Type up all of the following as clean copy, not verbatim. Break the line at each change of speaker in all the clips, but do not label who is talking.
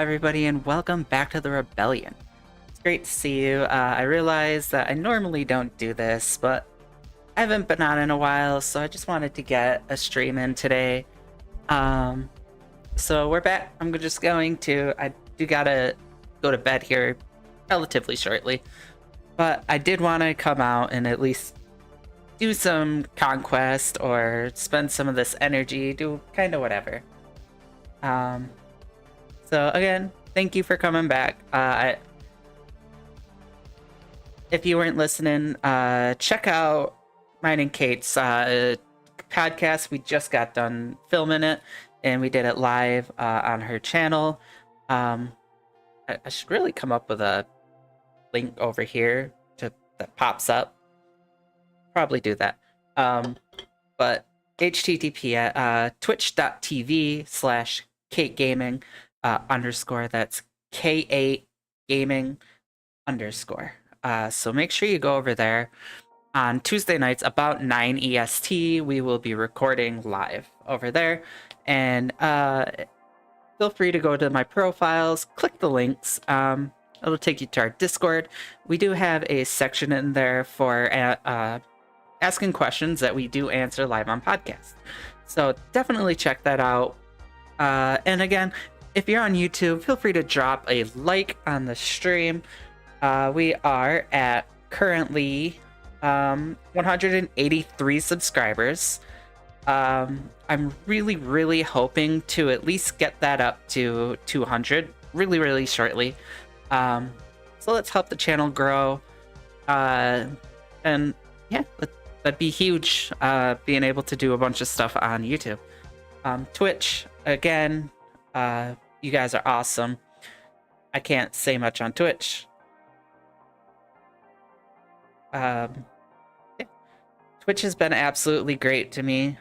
everybody, and welcome back to the Rebellion. It's great to see you. I realize that I normally don't do this, but I haven't been on in a while, so I just wanted to get a stream in today. So we're back. I'm just going to. I do gotta go to bed here relatively shortly, but I did want to come out and at least do some conquest or spend some of this energy, do kind of whatever. So again, thank you for coming back. If you weren't listening, check out mine and Kate's podcast. We just got done filming it, and we did it live on her channel. I should really come up with a link over here that pops up. Probably do that. But http at twitch.tv/Kate Gaming _. That's K8 Gaming _. So make sure you go over there. On Tuesday nights about 9 EST, we will be recording live over there. And feel free to go to my profiles, click the links. It'll take you to our Discord. We do have a section in there for asking questions that we do answer live on podcast. So definitely check that out. And again, if you're on YouTube, feel free to drop a like on the stream. We are at currently 183 subscribers. I'm really hoping to at least get that up to 200 really shortly. So let's help the channel grow. And yeah, that'd be huge, being able to do a bunch of stuff on YouTube. Twitch, again, you guys are awesome. I can't say much on Twitch. Yeah. Twitch has been absolutely great to me.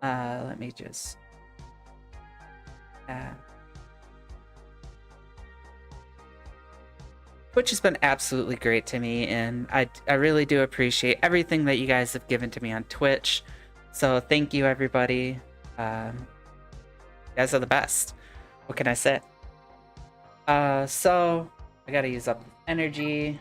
Let me just... Twitch has been absolutely great to me, and I really do appreciate everything that you guys have given to me on Twitch. So thank you, everybody. You guys are the best. What can I say? So I gotta use up energy.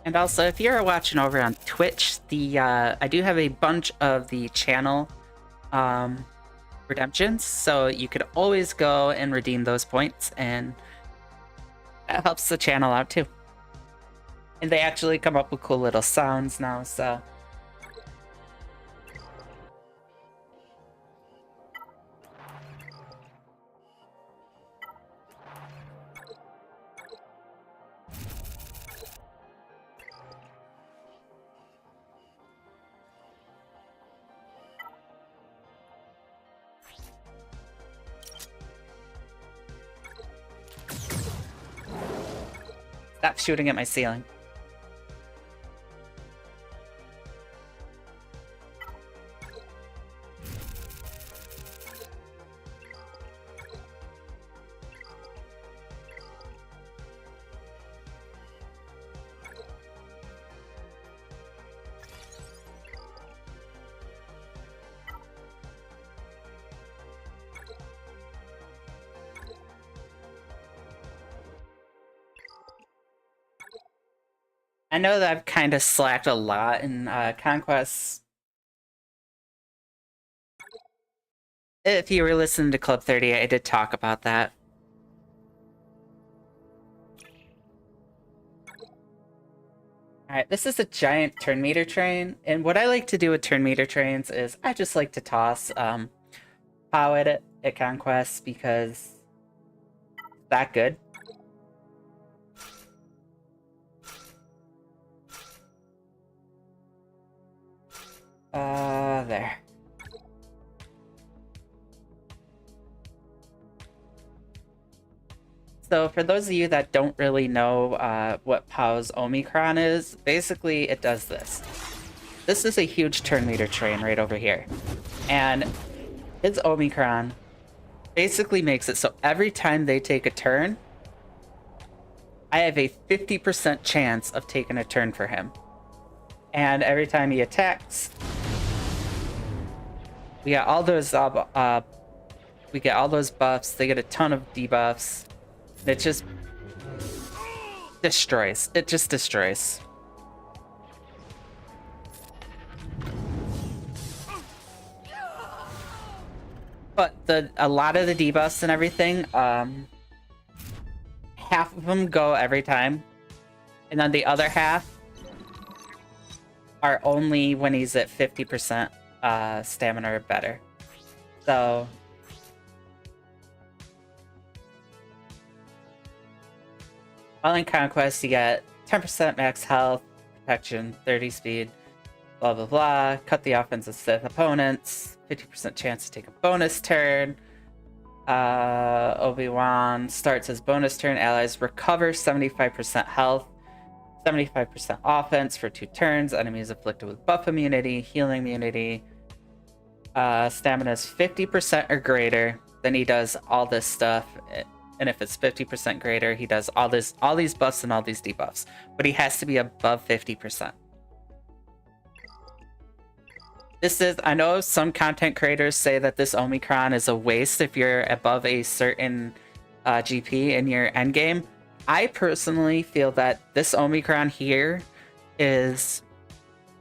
And also, if you're watching over on Twitch, I do have a bunch of the channel redemptions, so you could always go and redeem those points, and that helps the channel out too. And they actually come up with cool little sounds now, so... Stop shooting at my ceiling. I know that I've kind of slacked a lot in Conquest. If you were listening to Club 30, I did talk about that. Alright, this is a giant turn meter train, and what I like to do with turn meter trains is I just like to toss POW at it at Conquest because it's that good. There. So for those of you that don't really know what Pow's Omicron is, basically it does this. This is a huge turn meter train right over here. And his Omicron basically makes it so every time they take a turn, I have a 50% chance of taking a turn for him. And every time he attacks, we get all those buffs. They get a ton of debuffs. It just destroys. It just destroys. But a lot of the debuffs and everything, half of them go every time, and then the other half are only when he's at 50% stamina or better. So while in Conquest, you get 10% max health, protection, 30 speed, blah blah blah. Cut the offensive Sith opponents, 50% chance to take a bonus turn. Obi-Wan starts his bonus turn. Allies recover 75% health, 75% offense for 2 turns. Enemies afflicted with buff immunity, healing immunity. Stamina is 50% or greater. Then he does all this stuff. And if it's 50% greater, he does all these buffs and all these debuffs. But he has to be above 50%. I know some content creators say that this Omicron is a waste if you're above a certain GP in your endgame. I personally feel that this Omicron here is,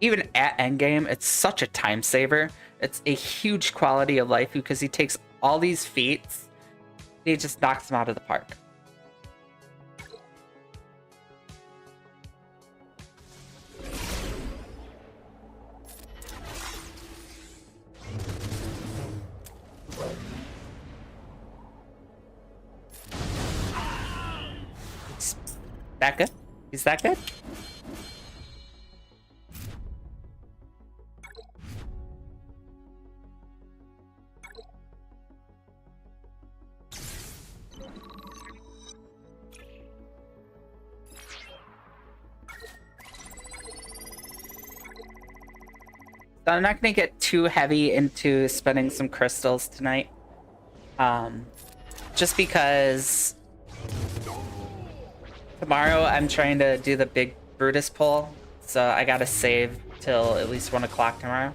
even at endgame, it's such a time saver. It's a huge quality of life because he takes all these feats, and he just knocks them out of the park. That good? Is that good? So I'm not going to get too heavy into spending some crystals tonight. Just because tomorrow I'm trying to do the big Brutus pull, so I gotta save till at least 1 o'clock tomorrow.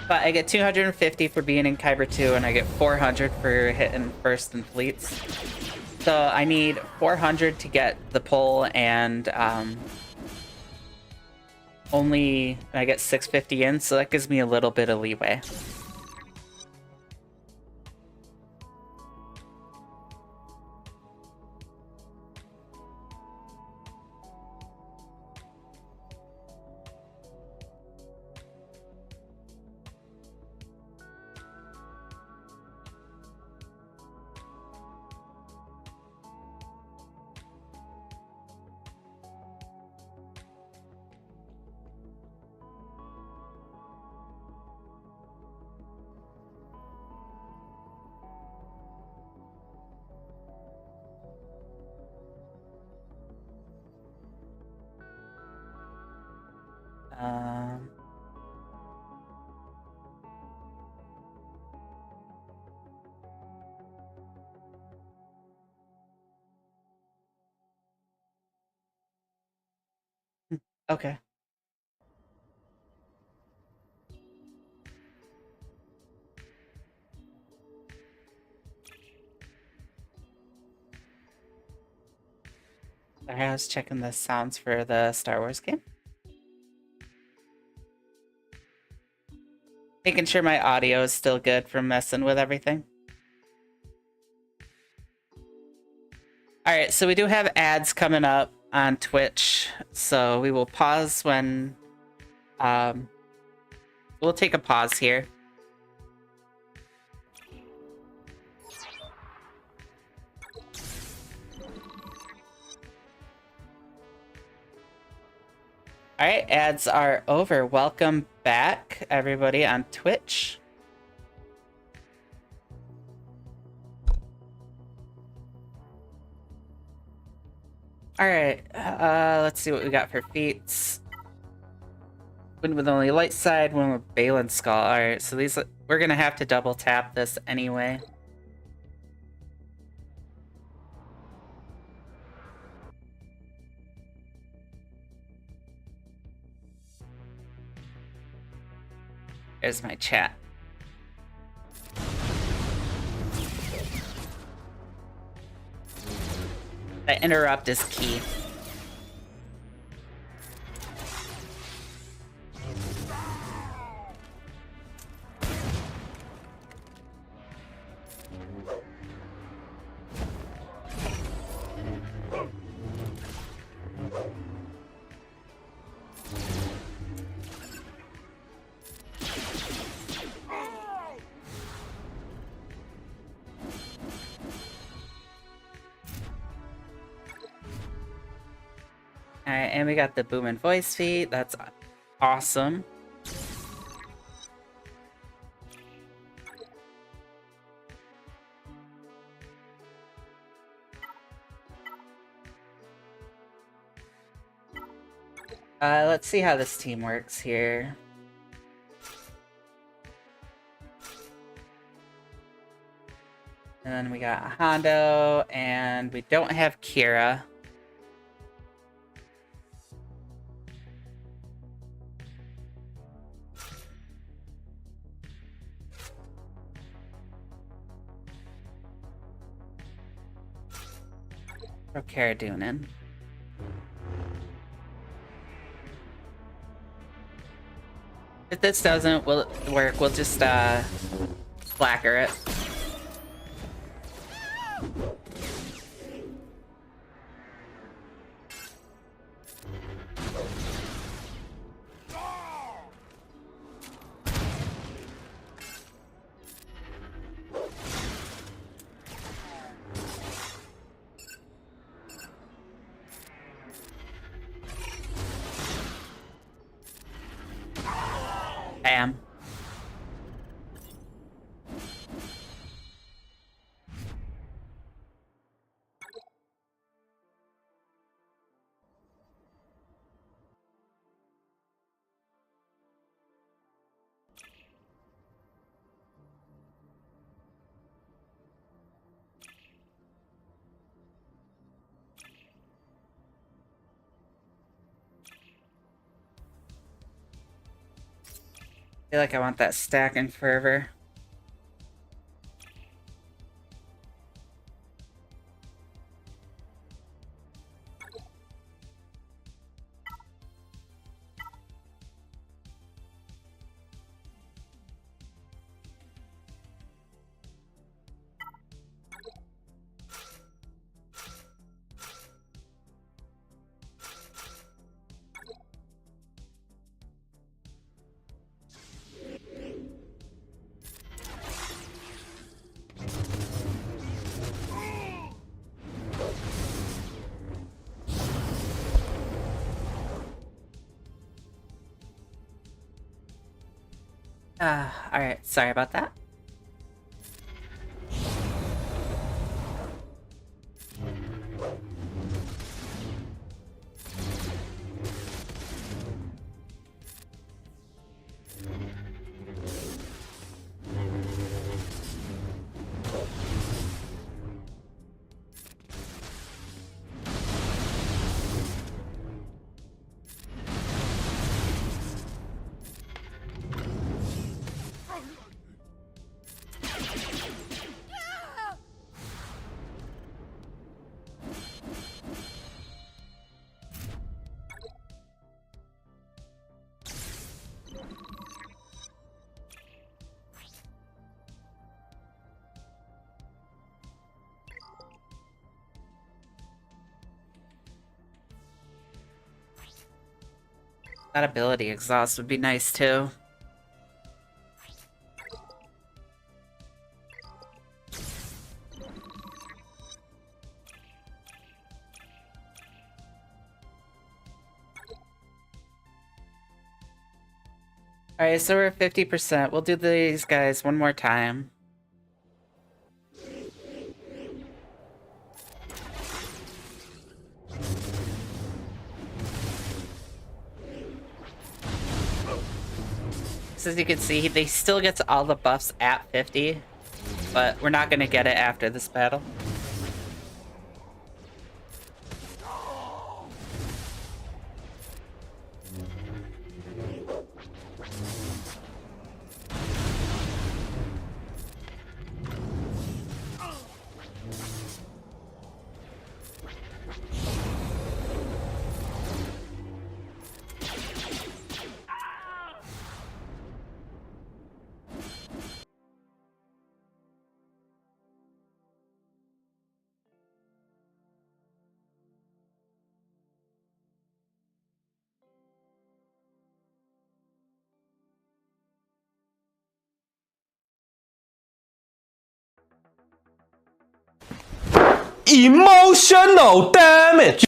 But I get 250 for being in Kyber 2, and I get 400 for hitting first and fleets. So I need 400 to get the pull, and I get 650 in, so that gives me a little bit of leeway. Okay. I was checking the sounds for the Star Wars game. Making sure my audio is still good from messing with everything. Alright, so we do have ads coming up on Twitch, so we will pause when... we'll take a pause here. Alright, ads are over. Welcome back, everybody, on Twitch. Alright, let's see what we got for feats. Win with only light side, win with Balin Skull. Alright, so these we're gonna have to double tap this anyway. There's my chat. That interrupt is key. Alright, and we got the boom and voice feat. That's awesome. Let's see how this team works here. And then we got Hondo, and we don't have Kira. Throw Cara Dune in. If this doesn't work, we'll just blacker it. Bam. I feel like I want that stacking fervor. Alright, sorry about that. That ability exhaust would be nice too. Alright, so we're at 50%. We'll do these guys one more time. So as you can see, they still gets all the buffs at 50, but we're not going to get it after this battle.
Emotional damage.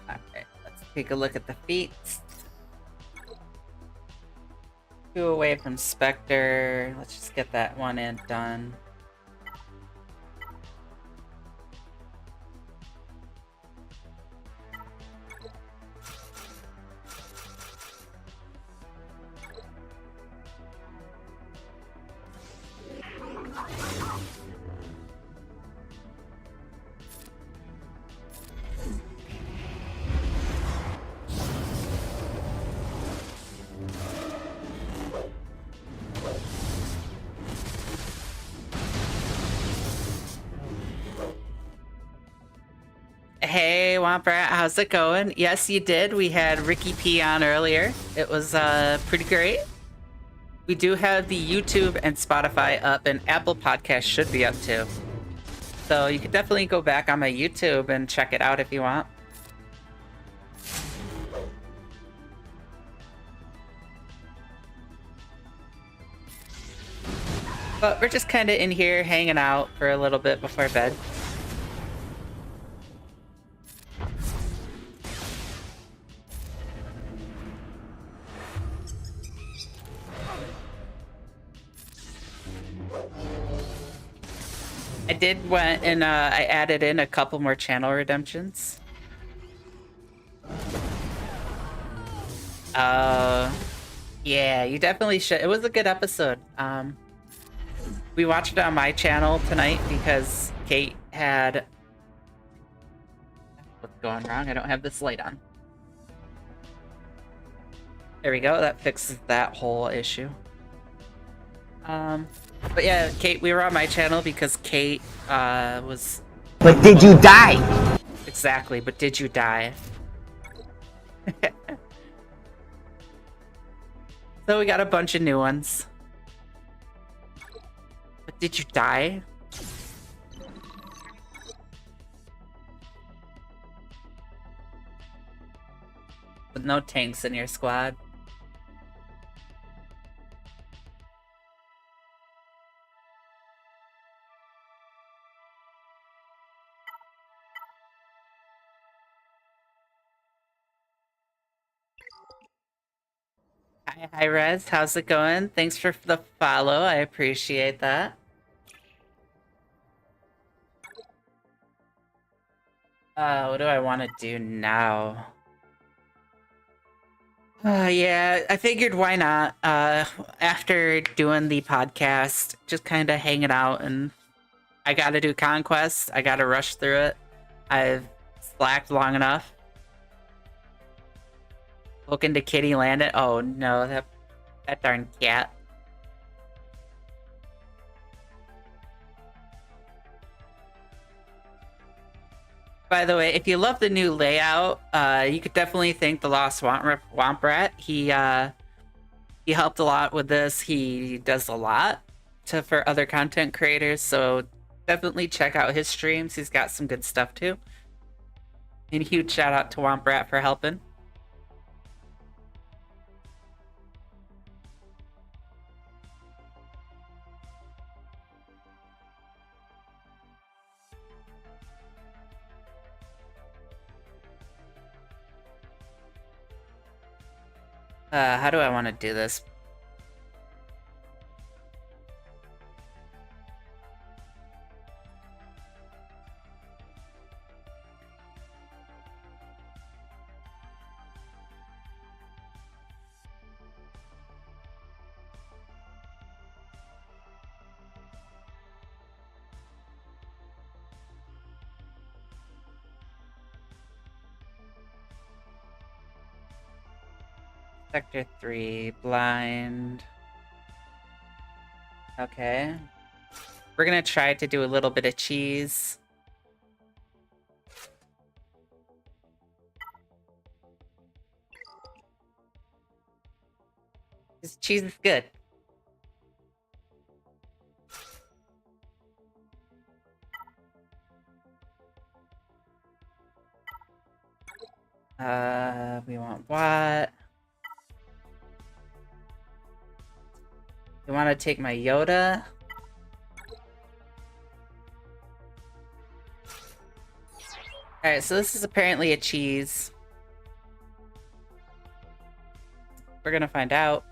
Alright, let's take a look at the feats. 2 away from Spectre. Let's just get that one in done. Hey, Womp how's it going? Yes, you did. We had Ricky P on earlier. It was pretty great. We do have the YouTube and Spotify up, and Apple Podcast should be up too. So you could definitely go back on my YouTube and check it out if you want. But we're just kind of in here hanging out for a little bit before bed. I did went and I added in a couple more channel redemptions. Yeah, you definitely should. It was a good episode. We watched it on my channel tonight because Kate had... What's going wrong? I don't have this light on. There we go. That fixes that whole issue. But yeah, Kate, we were on my channel because Kate was...
But did you die?
Exactly, but did you die? So we got a bunch of new ones. But did you die? With no tanks in your squad. Hi, Rez. How's it going? Thanks for the follow. I appreciate that. What do I want to do now? Yeah, I figured why not. After doing the podcast, just kind of hanging out, and I got to do Conquest. I got to rush through it. I've slacked long enough. Looking to Kitty land it. Oh no, that darn cat. By the way, if you love the new layout, you could definitely thank the Lost Womp Rat. He helped a lot with this. He does a lot for other content creators, so definitely check out his streams. He's got some good stuff too. And huge shout out to Womp Rat for helping. How do I want to do this? Sector 3, blind. Okay. We're gonna try to do a little bit of cheese. This cheese is good. We want what? You want to take my Yoda? Alright, so this is apparently a cheese. We're gonna find out.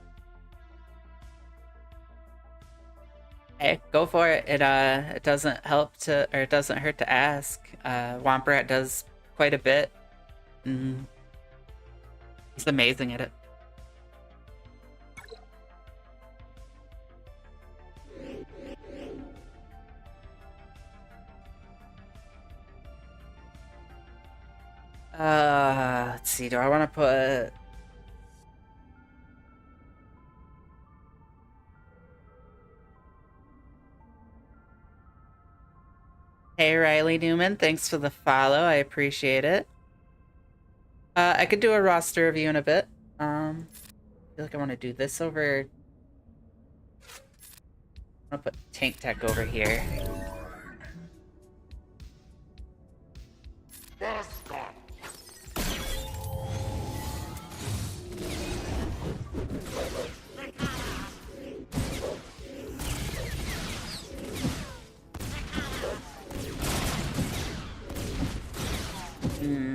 Hey, go for it. It doesn't help to, or it doesn't hurt to ask. Womp Rat does quite a bit. He's amazing at it. Let's see, do I want to put... Hey, Riley Newman, thanks for the follow. I appreciate it. I could do a roster review in a bit. I feel like I want to do this over... I'm gonna put Tank Tech over here.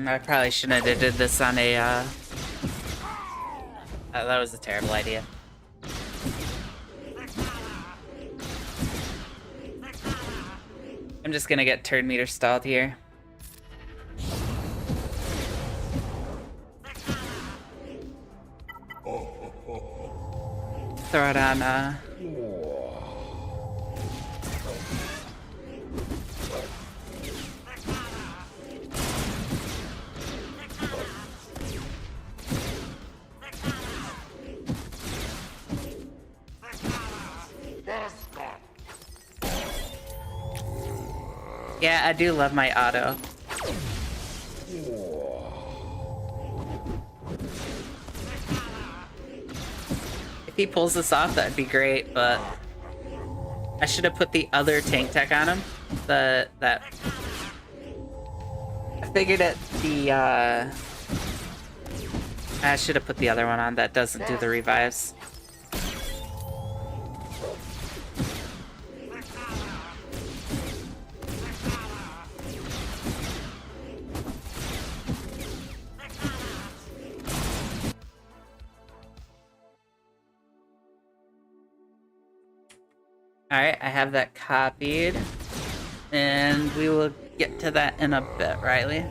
I probably shouldn't have did this on a, that was a terrible idea. I'm just gonna get turn meter stalled here. Throw it on, Yeah, I do love my auto. If he pulls this off, that'd be great, but I should have put the other tank tech on him. I figured it I should have put the other one on that doesn't do the revives. Alright, I have that copied. And we will get to that in a bit, Riley.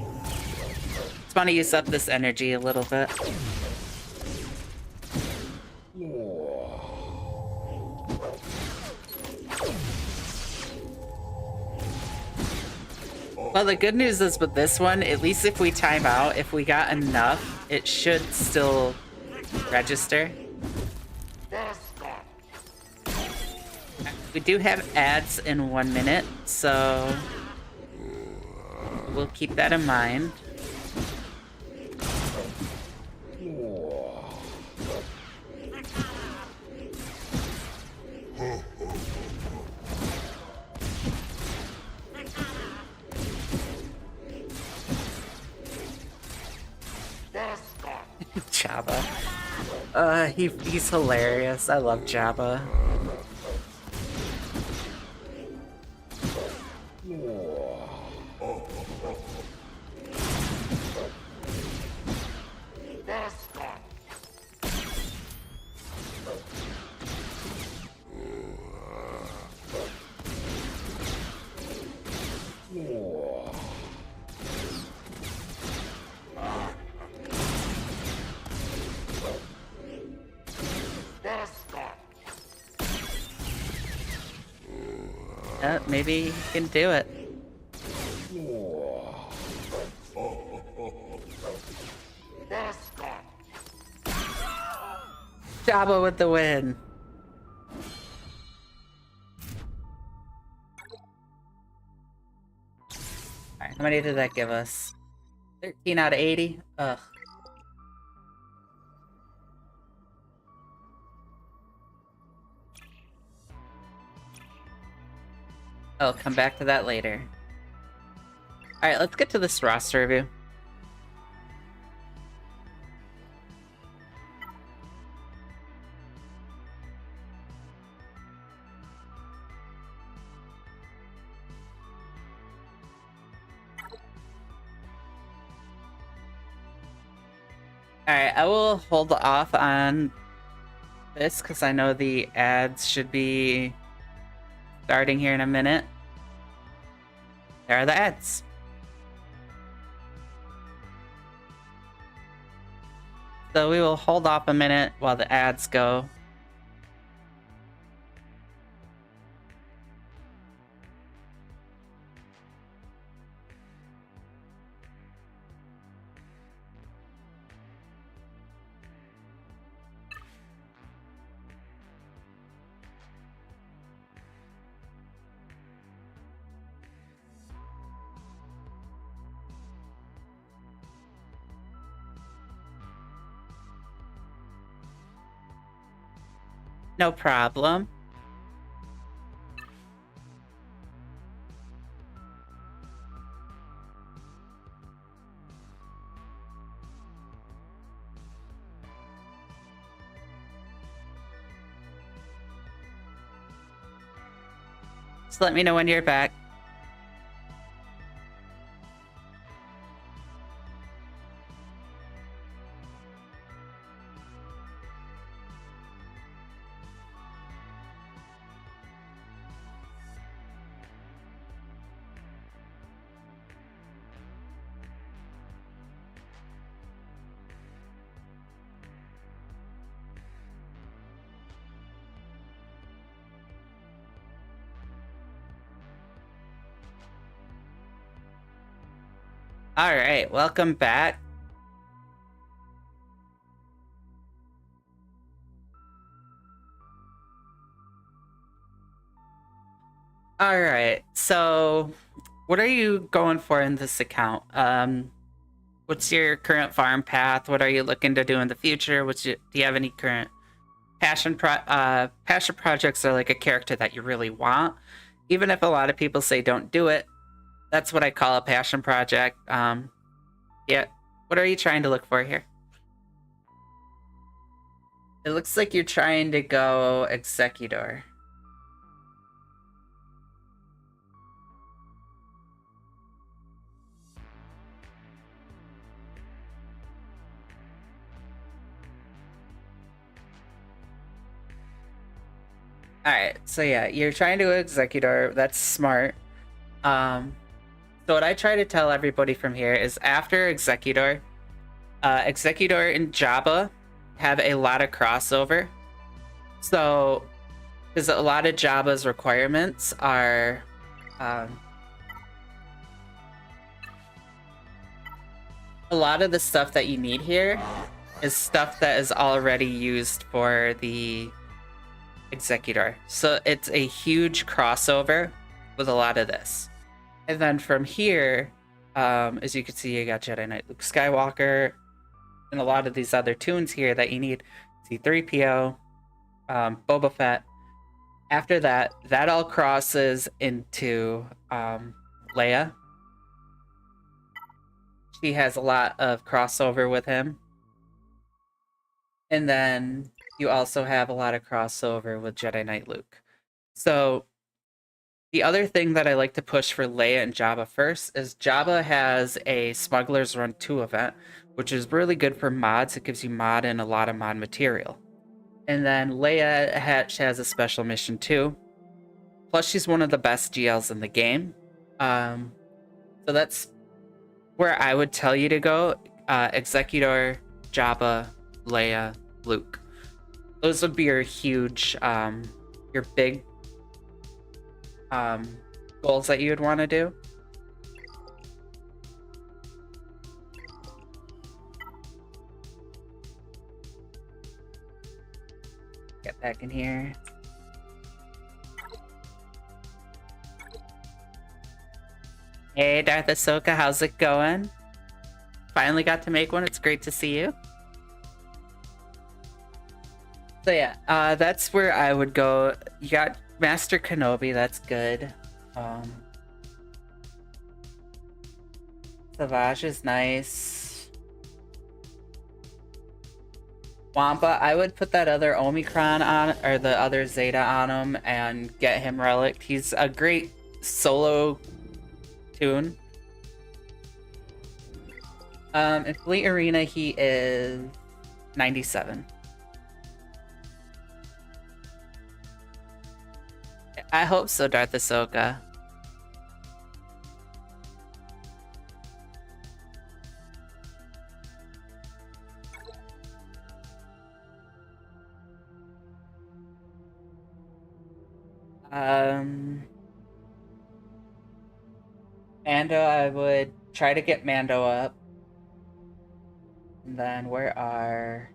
Just want to use up this energy a little bit. Well, the good news is with this one, at least if we time out, if we got enough, it should still register. We do have ads in 1 minute, so we'll keep that in mind. Jabba. He's hilarious. I love Jabba. Maybe he can do it. Jabba with the win. Alright, how many did that give us? 13 out of 80? Ugh. I'll come back to that later. Alright, let's get to this roster review. Alright, I will hold off on this because I know the ads should be starting here in a minute. There are the ads. So we will hold off a minute while the ads go. No problem. Just let me know when you're back. All right, welcome back. All right, so what are you going for in this account? What's your current farm path? What are you looking to do in the future? Do you have any current passion projects, or like a character that you really want? Even if a lot of people say don't do it, that's what I call a passion project. Yeah. What are you trying to look for here? It looks like you're trying to go Executor. Alright, so yeah, you're trying to go Executor. That's smart. So what I try to tell everybody from here is after Executor, Executor and Jabba have a lot of crossover. So, because a lot of Jabba's requirements are a lot of the stuff that you need here is stuff that is already used for the Executor. So it's a huge crossover with a lot of this. And then from here, as you can see, you got Jedi Knight Luke Skywalker and a lot of these other tunes here that you need. C-3PO, Boba Fett. After that, that all crosses into Leia. She has a lot of crossover with him. And then you also have a lot of crossover with Jedi Knight Luke. So the other thing that I like to push for Leia and Jabba first is Jabba has a Smuggler's Run 2 event, which is really good for mods. It gives you mod and a lot of mod material. And then Leia has a special mission too. Plus, she's one of the best GLs in the game. So that's where I would tell you to go. Executor, Jabba, Leia, Luke. Those would be your huge, your big goals that you would want to do. Get back in here. Hey, Darth Ahsoka, how's it going? Finally got to make one. It's great to see you. So yeah, that's where I would go. You got Master Kenobi, that's good. Savage is nice. Wampa, I would put that other Omicron on, or the other Zeta on him and get him relicked. He's a great solo tune. In Fleet Arena, he is 97. I hope so, Darth Ahsoka. Mando, I would try to get Mando up. And then where are...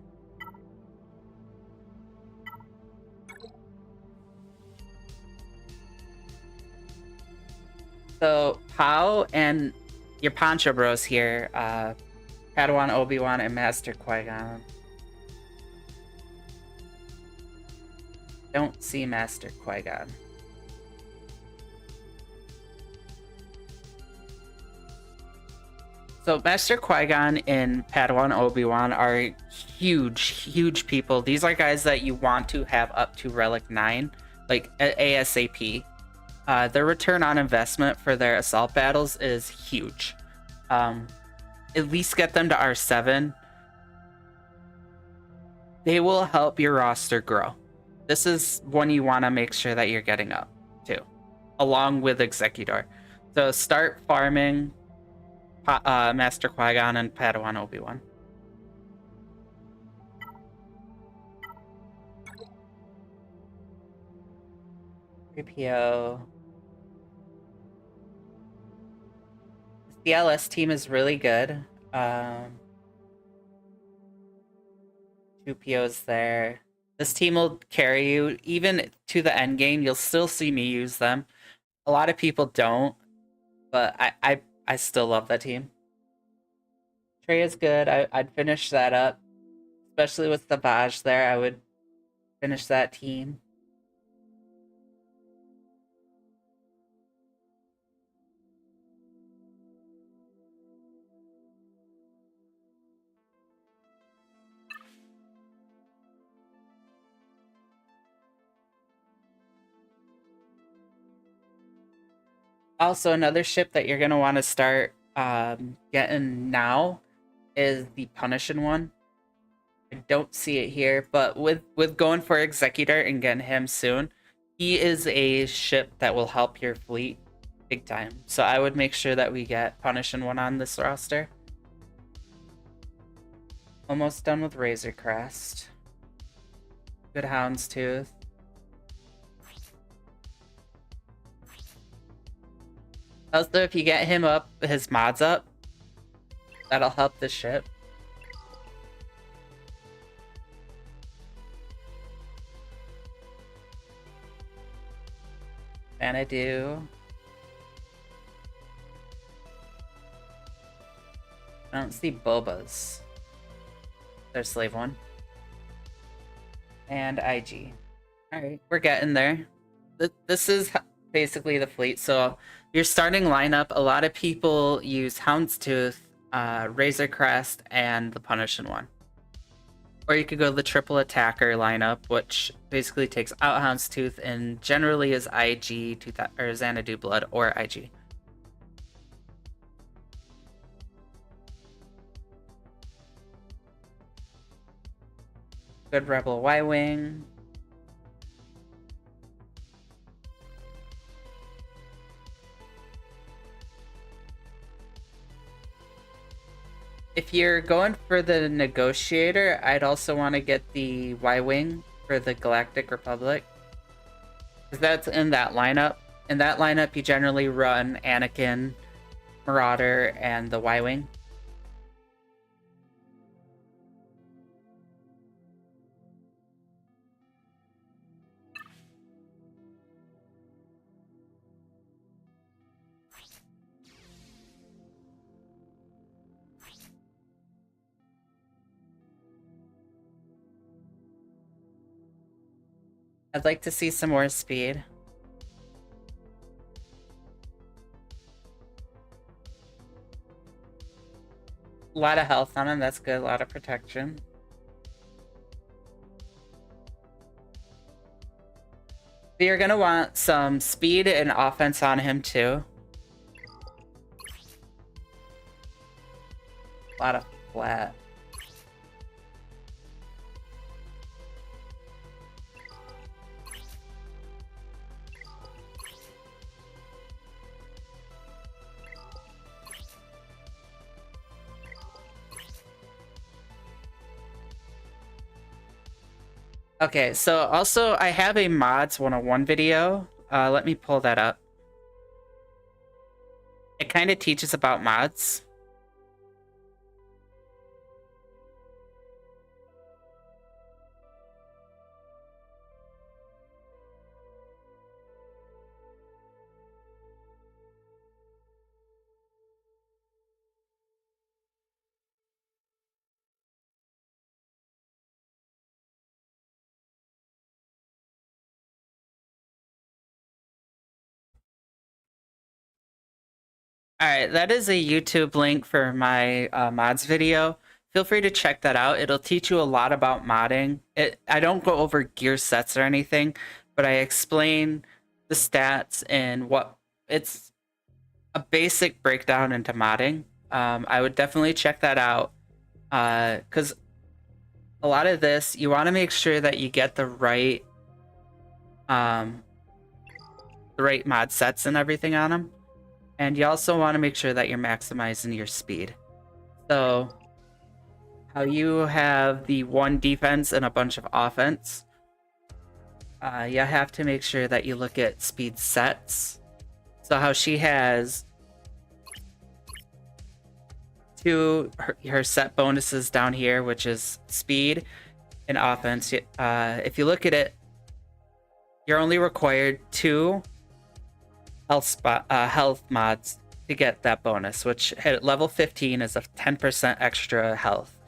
So, Pow and your Poncho Bros here, Padawan Obi-Wan and Master Qui-Gon. Don't see Master Qui-Gon. So Master Qui-Gon and Padawan Obi-Wan are huge people. These are guys that you want to have up to Relic 9, like ASAP. Their return on investment for their assault battles is huge. At least get them to R7. They will help your roster grow. This is one you want to make sure that you're getting up to, along with Executor. So start farming Master Qui-Gon and Padawan Obi-Wan. CLS team is really good. 2 POs there. This team will carry you even to the end game. You'll still see me use them. A lot of people don't, but I still love that team. Trey is good. I'd finish that up, especially with the Vaj there. I would finish that team. Also, another ship that you're going to want to start getting now is the Punishing one. I don't see it here, but with going for Executor and getting him soon, he is a ship that will help your fleet big time. So I would make sure that we get Punishing one on this roster. Almost done with Razor Crest. Good Houndstooth. Also, if you get him up, his mods up, That'll help the ship. Xanadu. I don't see Boba's. There's Slave 1. And IG. Alright, we're getting there. This is basically the fleet. So your starting lineup, a lot of people use Houndstooth, Razor Crest, and the Punishing One. Or you could go the triple attacker lineup, which basically takes out Houndstooth and generally is IG, or Xanadu Blood, or IG. Good Rebel Y-Wing. If you're going for the Negotiator, I'd also want to get the Y-Wing for the Galactic Republic. Because that's in that lineup. In that lineup, you generally run Anakin, Marauder, and the Y-Wing. I'd like to see some more speed. A lot of health on him, that's good. A lot of protection. But you're gonna want some speed and offense on him too. A lot of flat. Okay, so also I have a mods 101 video. Let me pull that up. It kind of teaches about mods. Alright, that is a YouTube link for my mods video. Feel free to check that out. It'll teach you a lot about modding. I don't go over gear sets or anything, but I explain the stats and what it's a basic breakdown into modding. I would definitely check that out because a lot of this, you want to make sure that you get the right mod sets and everything on them. And you also want to make sure that you're maximizing your speed. So, how you have the 1 defense and a bunch of offense, you have to make sure that you look at speed sets. So how she has her set bonuses down here, which is speed and offense. If you look at it, you're only required 2 health mods to get that bonus, which at level 15 is a 10% extra health.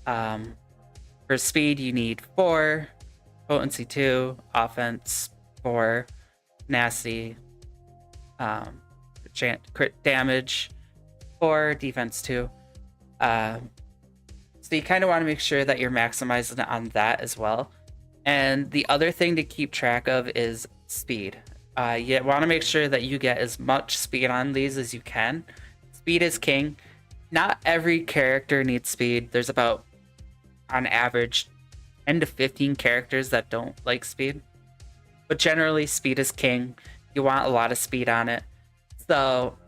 For speed, you need 4, potency 2, offense 4, nasty, crit damage 4, defense 2. So you kind of want to make sure that you're maximizing on that as well. And the other thing to keep track of is speed. You want to make sure that you get as much speed on these as you can. Speed is king. Not every character needs speed. There's about, on average, 10 to 15 characters that don't like speed. But generally, speed is king. You want a lot of speed on it. So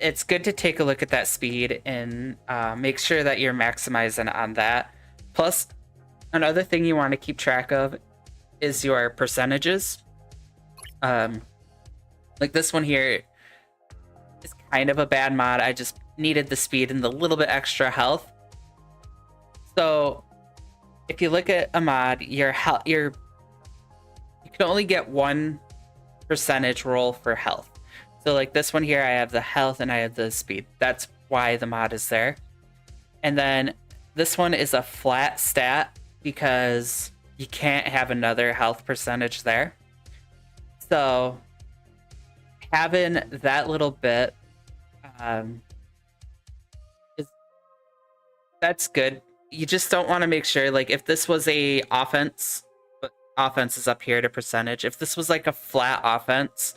it's good to take a look at that speed and make sure that you're maximizing on that. Plus, another thing you want to keep track of is your percentages. Like this one here is kind of a bad mod. I just needed the speed and the little bit extra health. So if you look at a mod, you can only get 1% roll for health. So like this one here, I have the health and I have the speed. That's why the mod is there. And then this one is a flat stat because you can't have another health percentage there. So having that little bit that's good. You just don't want to make sure, like, if this was a offense, but offense is up here to percentage. If this was like a flat offense,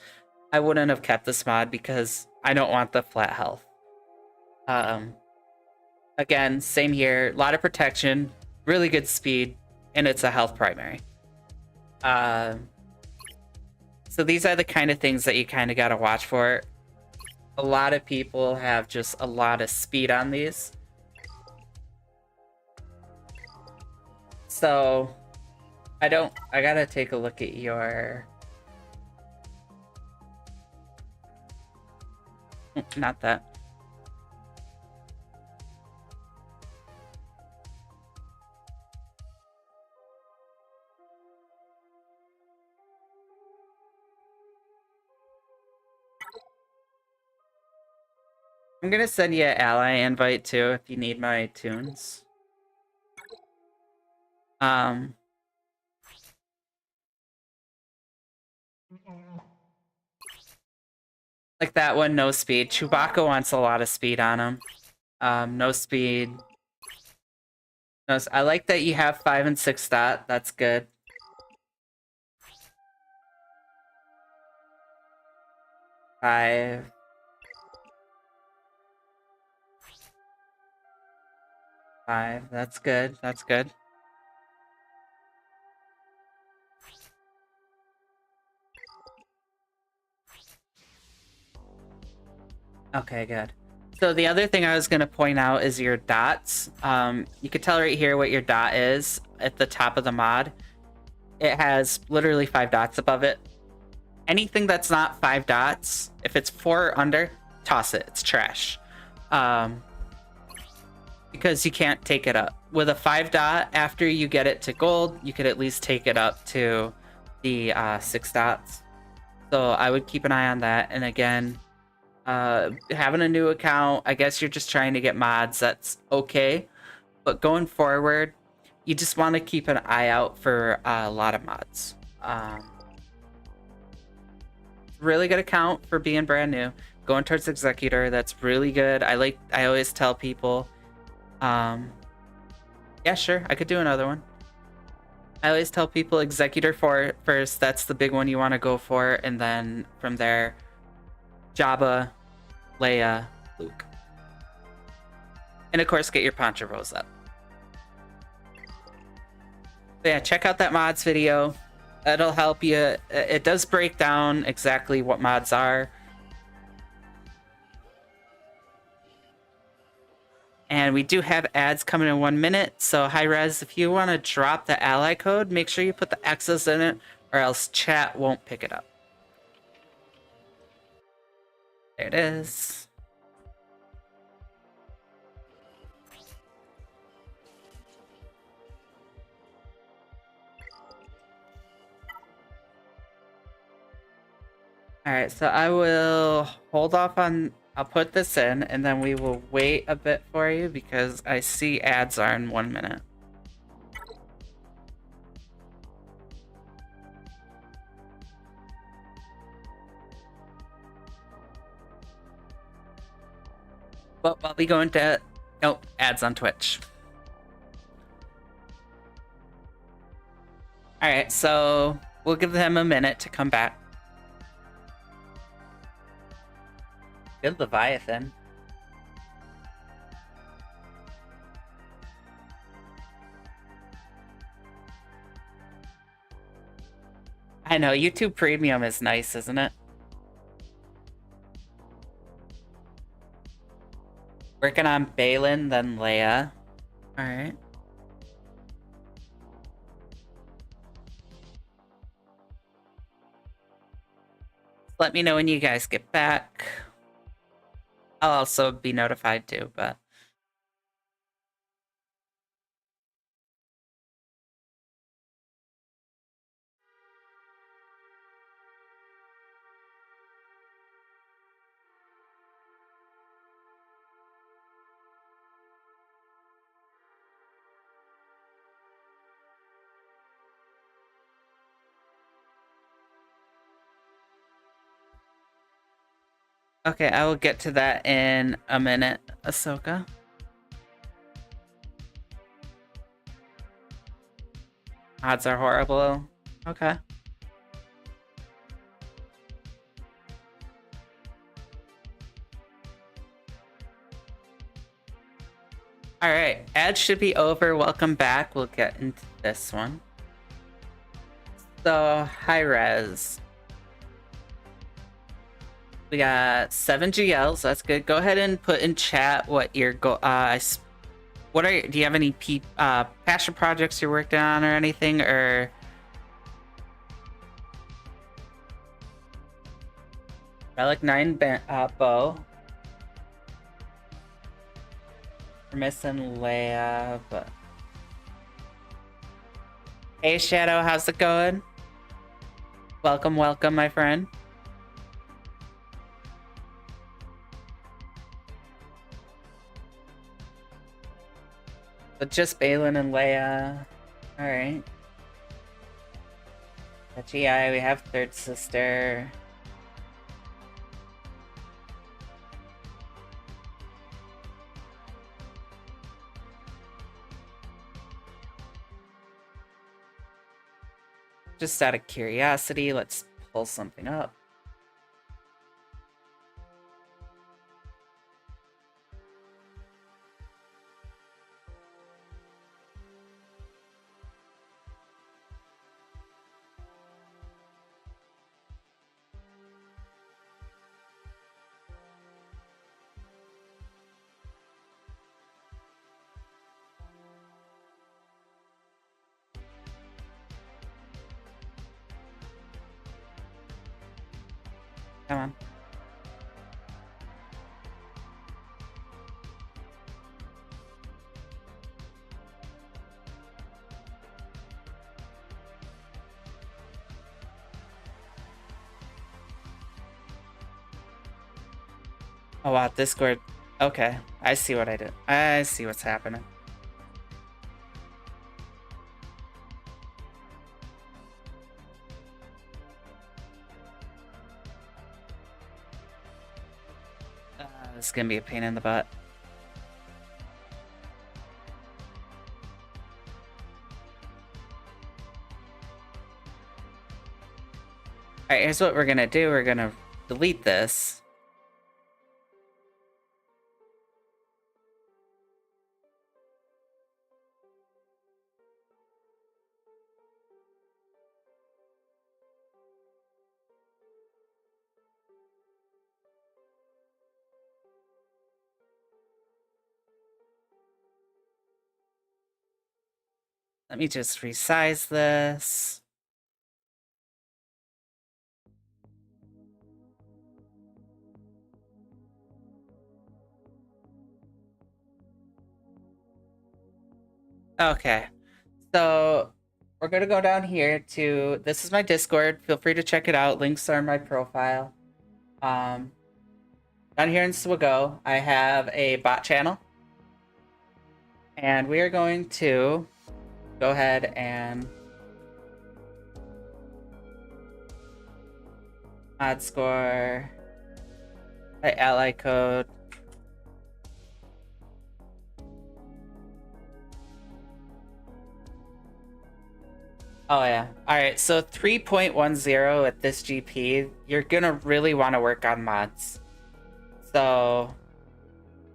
I wouldn't have kept this mod because I don't want the flat health. Again, same here. A lot of protection, really good speed, and it's a health primary. So these are the kind of things that you kind of got to watch for. A lot of people have just a lot of speed on these. So I gotta take a look at your... Not that. I'm gonna send you an ally invite too if you need my tunes. Like that one, no speed. Chewbacca wants a lot of speed on him. No speed. No, I like that you have 5 and 6 stat. That's good. Five. That's good. That's good. Okay, good. So the other thing I was going to point out is your dots. You can tell right here what your dot is at the top of the mod. It has literally 5 dots above it. Anything that's not 5 dots, if it's 4 or under, toss it. It's trash. Because you can't take it up. With a 5 dot, after you get it to gold, you could at least take it up to the 6 dots. So I would keep an eye on that. And again, having a new account, I guess you're just trying to get mods. That's okay. But going forward, you just want to keep an eye out for a lot of mods. Really good account for being brand new. Going towards Executor, that's really good. I always tell people, yeah, sure, I could do another one. I always tell people Executor first. That's the big one you want to go for, and then from there, Jabba, Leia, Luke, and of course get your Poncho Rose up. So yeah, check out that mods video. It'll help you. It does break down exactly what mods are. And we do have ads coming in 1 minute. So Hi-Rez, if you want to drop the ally code, make sure you put the X's in it or else chat won't pick it up. There it is. All right, so I will hold off on... I'll put this in, and then we will wait a bit for you because I see ads are in 1 minute. But I'll be going to... Nope, ads on Twitch. All right, so we'll give them a minute to come back. Good Leviathan. I know, YouTube Premium is nice, isn't it? Working on Balin, then Leia. Alright. Let me know when you guys get back. I'll also be notified too, but okay, I will get to that in a minute, Ahsoka. Odds are horrible. Okay. All right, ads should be over. Welcome back. We'll get into this one. So, high res. We got 7 GLs. That's good. Go ahead and put in chat what your what are do you have any passion projects you're working on or anything, or Relic 9 bow. We're missing Leia, but hey Shadow, how's it going? Welcome, welcome, my friend. But just Balin and Leia. Alright. The GI, we have Third Sister. Just out of curiosity, let's pull something up. Come on. Oh wow, Discord. Okay, I see what I did. I see what's happening. This is gonna be a pain in the butt. Alright, here's what we're gonna do. We're gonna delete this. Let me just resize this. Okay, so we're gonna go down here to, this is my Discord. Feel free to check it out. Links are in my profile. Down here in Swago, I have a bot channel. And we are going to go ahead and mod score, ally code. Oh yeah. Alright, so 3.10 at this GP, you're gonna really want to work on mods. So,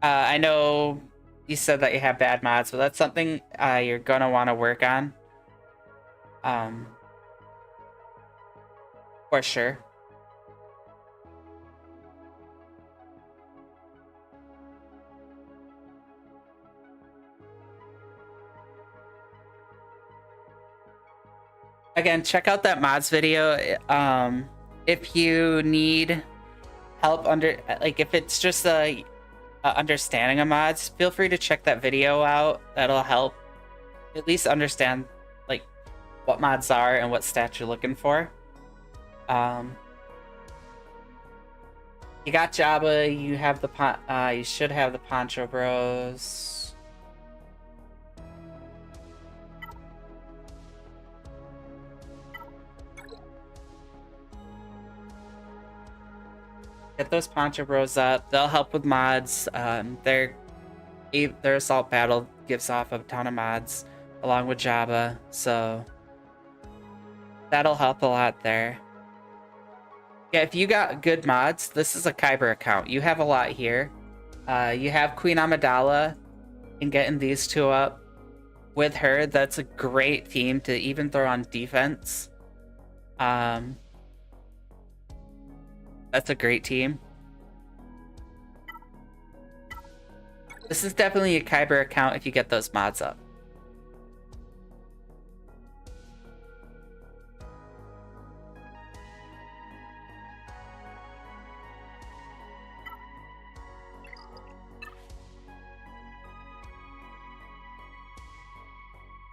I know you said that you have bad mods, but that's something you're gonna want to work on. For sure. Again, check out that mods video. If you need help under, like, if it's just a understanding of mods, feel free to check that video out. That'll help at least understand like what mods are and what stats you're looking for. You got Jabba. You have the you should have the Poncho Bros. Get those Poncho Bros up. They'll help with mods. Their Assault Battle gives off a ton of mods along with Jabba, so that'll help a lot there. Yeah, if you got good mods, this is a Kyber account. You have a lot here. You have Queen Amidala, and getting these two up with her, that's a great team to even throw on defense. That's a great team. This is definitely a Kyber account if you get those mods up.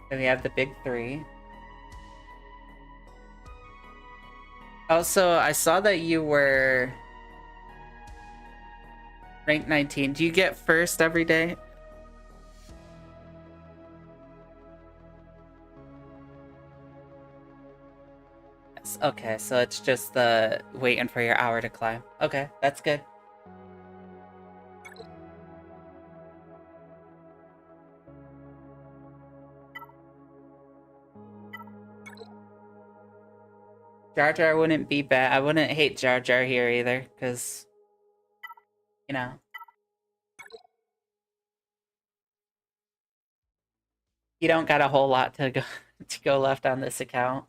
Then we have the big three. Also, I saw that you were rank 19. Do you get first every day? Yes. Okay, so it's just the waiting for your hour to climb. Okay, that's good. Jar Jar wouldn't be bad. I wouldn't hate Jar Jar here either, because, you know. You don't got a whole lot to go left on this account.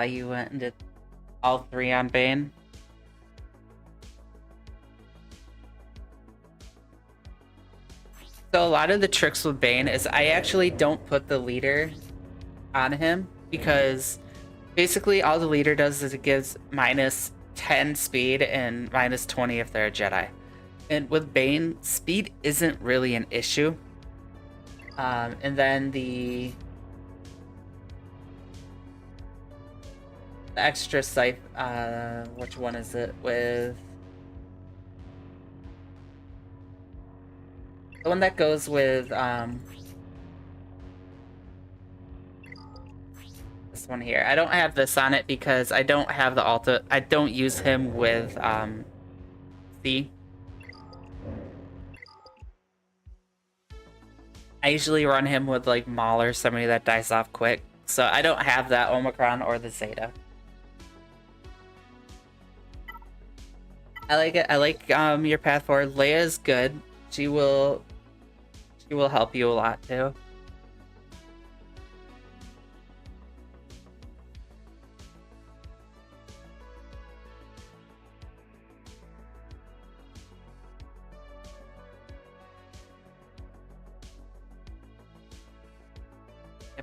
You went and did all three on Bane. So a lot of the tricks with Bane is I actually don't put the leader on him, because basically all the leader does is it gives minus 10 speed and minus 20 if they're a Jedi. And with Bane, speed isn't really an issue. And then the extra scythe, which one is it with? The one that goes with this one here. I don't have this on it because I don't have the Alta. I don't use him with C. I usually run him with like Maul or somebody that dies off quick. So I don't have that Omicron or the Zeta. I like it. I like your path forward. Leia is good. She will help you a lot too.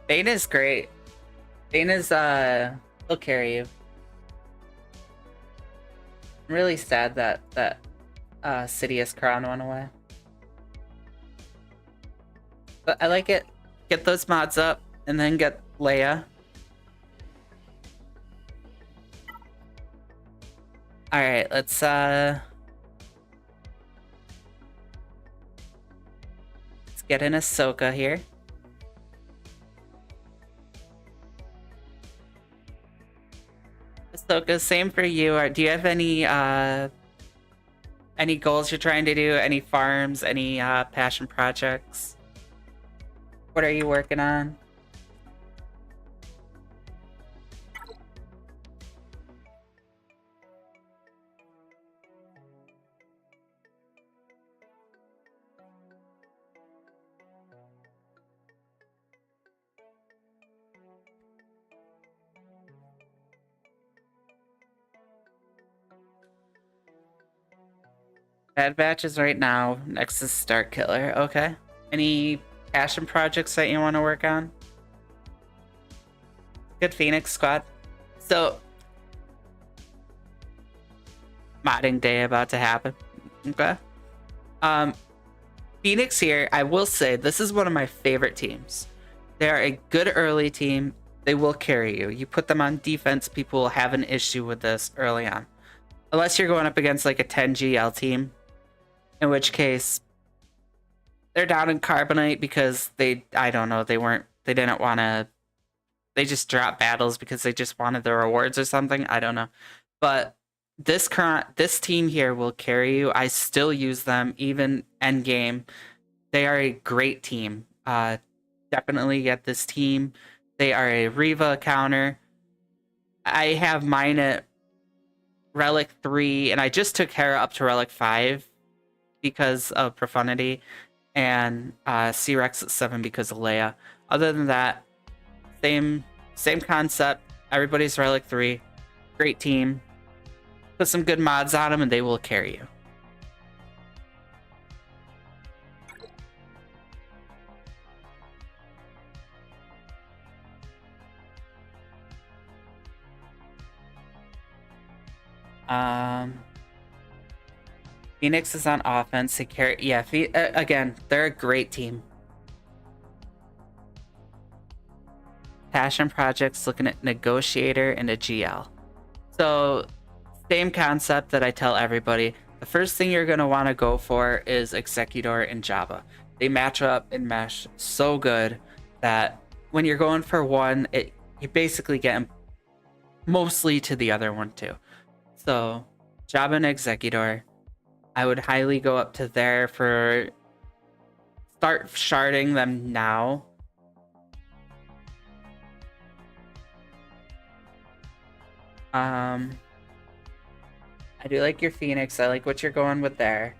Bane is great. Bane is he'll carry you. I'm really sad that Sidious crown went away. But I like it. Get those mods up and then get Leia. Alright, let's get in Ahsoka here. Ahsoka, same for you. Do you have any goals you're trying to do? Any farms? Any passion projects? What are you working on? Bad Batches right now. Next is Star Killer. Okay. Any passion projects that you want to work on? Good Phoenix squad. So, modding day about to happen. Okay. Phoenix here, I will say, this is one of my favorite teams. They're a good early team. They will carry you. You put them on defense, people will have an issue with this early on. Unless you're going up against like a 10 GL team, in which case they're down in Carbonite because they didn't want to, they just dropped battles because they just wanted the rewards or something. I don't know. But this team here will carry you. I still use them even end game. They are a great team. Definitely get this team. They are a Reva counter. I have mine at Relic 3, and I just took Hera up to Relic 5 because of Profundity, and C-Rex at 7 because of Leia. Other than that, same concept. Everybody's Relic 3. Great team. Put some good mods on them, and they will carry you. Phoenix is on offense. They carry, yeah. Again, they're a great team. Passion projects looking at Negotiator and a GL. So, same concept that I tell everybody. The first thing you're gonna want to go for is Executor and Jabba. They match up and mesh so good that when you're going for one, you basically get them mostly to the other one too. So, Jabba and Executor, I would highly go up to there for start sharding them now. I do like your Phoenix. I like what you're going with there.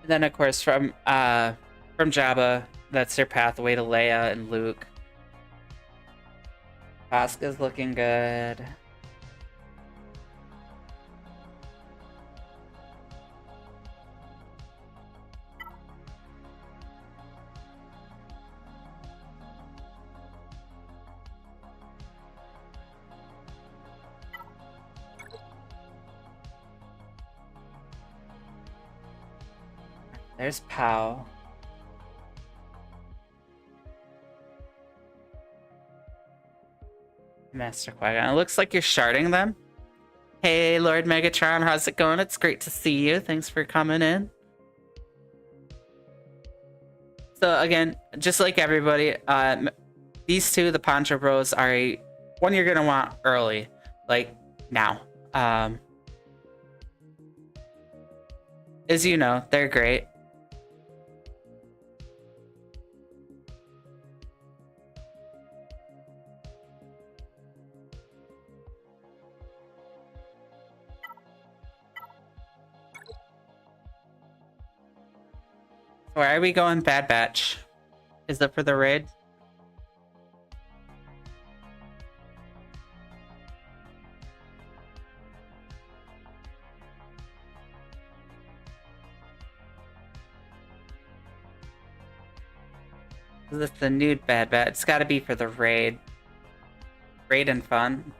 And then of course from Jabba, that's your pathway to Leia and Luke. Asuka's looking good. There's Pow. Master Qui-Gon. It looks like you're sharding them. Hey, Lord Megatron, how's it going? It's great to see you. Thanks for coming in. So again, just like everybody, these two, the Poncho Bros, are one you're gonna want early, like now. As you know, they're great. Where are we going, Bad Batch? Is it for the raid? Is this the nude Bad Batch? It's gotta be for the raid. Raid and fun.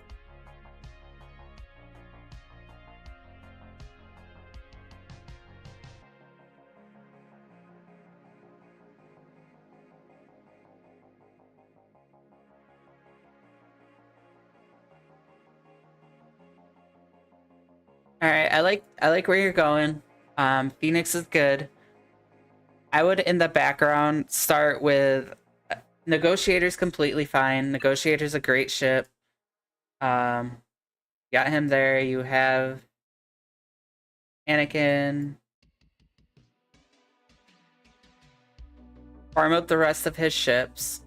All right, I like where you're going. Phoenix is good. I would, in the background, start with Negotiator's completely fine. Negotiator's a great ship. Got him there. You have Anakin. Farm out the rest of his ships.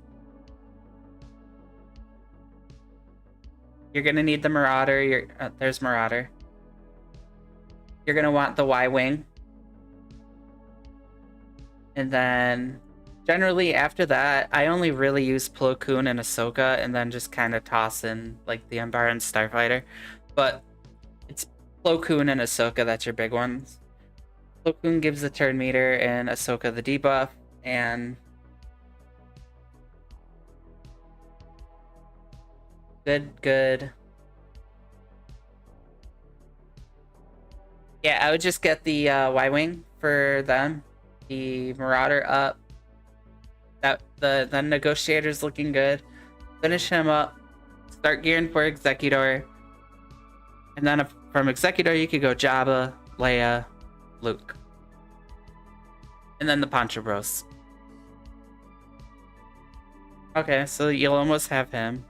You're gonna need the Marauder. There's Marauder. You're gonna want the Y-Wing. And then generally after that, I only really use Plo Koon and Ahsoka, and then just kind of toss in like the Umbara and Starfighter. but it's Plo Koon and Ahsoka that's your big ones. Plo Koon gives the turn meter and Ahsoka the debuff, and good. Yeah, I would just get the Y-Wing for them. The Marauder up. That the Negotiator's looking good. Finish him up. Start gearing for Executor. And then from Executor, you could go Jabba, Leia, Luke. And then the Poncho Bros. Okay, so you'll almost have him.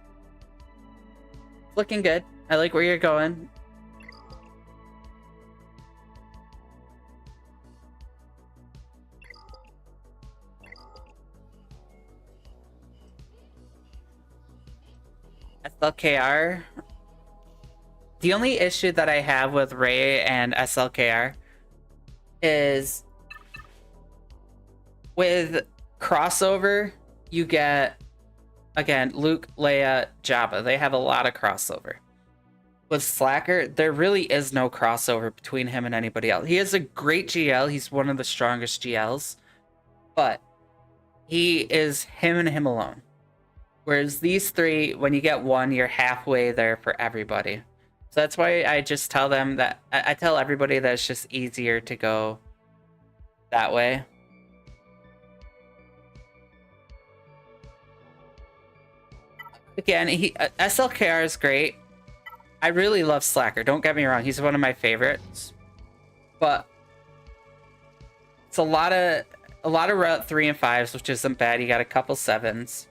Looking good. I like where you're going. SLKR. The only issue that I have with Rey and SLKR is with crossover, you get, again, Luke, Leia, Jabba. They have a lot of crossover. With Slacker, there really is no crossover between him and anybody else. He is a great GL. He's one of the strongest GLs. But he is him and him alone. Whereas these three, when you get one, you're halfway there for everybody. So that's why I just tell them that, I tell everybody that it's just easier to go that way. Again, SLKR is great. I really love Slacker. Don't get me wrong. He's one of my favorites. But it's a lot of Route 3 and 5s, which isn't bad. You got a couple 7s.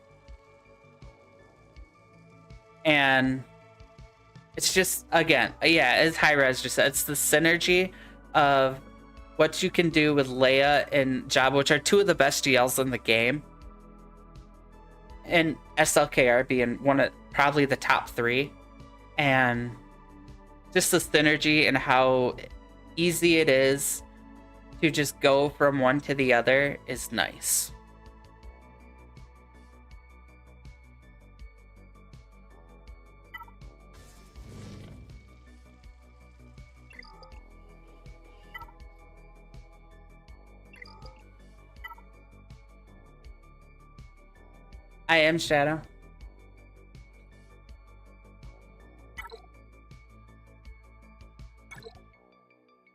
And it's just, again, yeah, as Hi-Rez just said, it's the synergy of what you can do with Leia and Jabba, which are two of the best GLs in the game. And SLKR being one of probably the top 3. And just the synergy and how easy it is to just go from one to the other is nice. I am Shadow.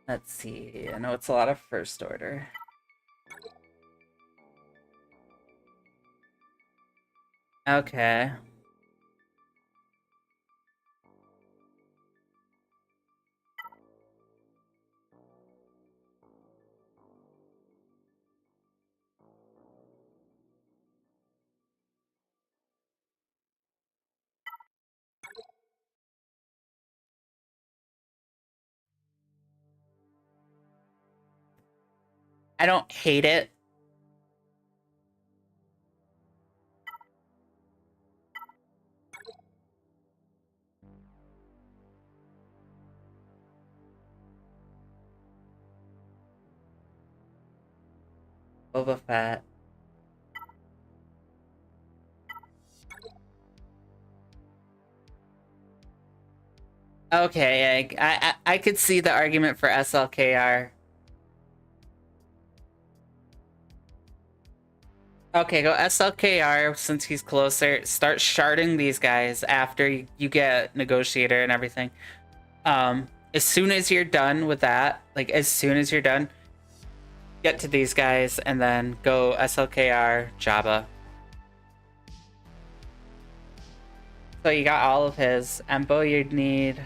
Let's see. I know it's a lot of First Order. Okay. I don't hate it. Boba Fett. Okay, I could see the argument for SLKR. Okay, go SLKR since he's closer. Start sharding these guys after you get Negotiator and everything. As soon as you're done with that, like as soon as you're done, get to these guys and then go SLKR, Jabba. So you got all of his. Embo you'd need.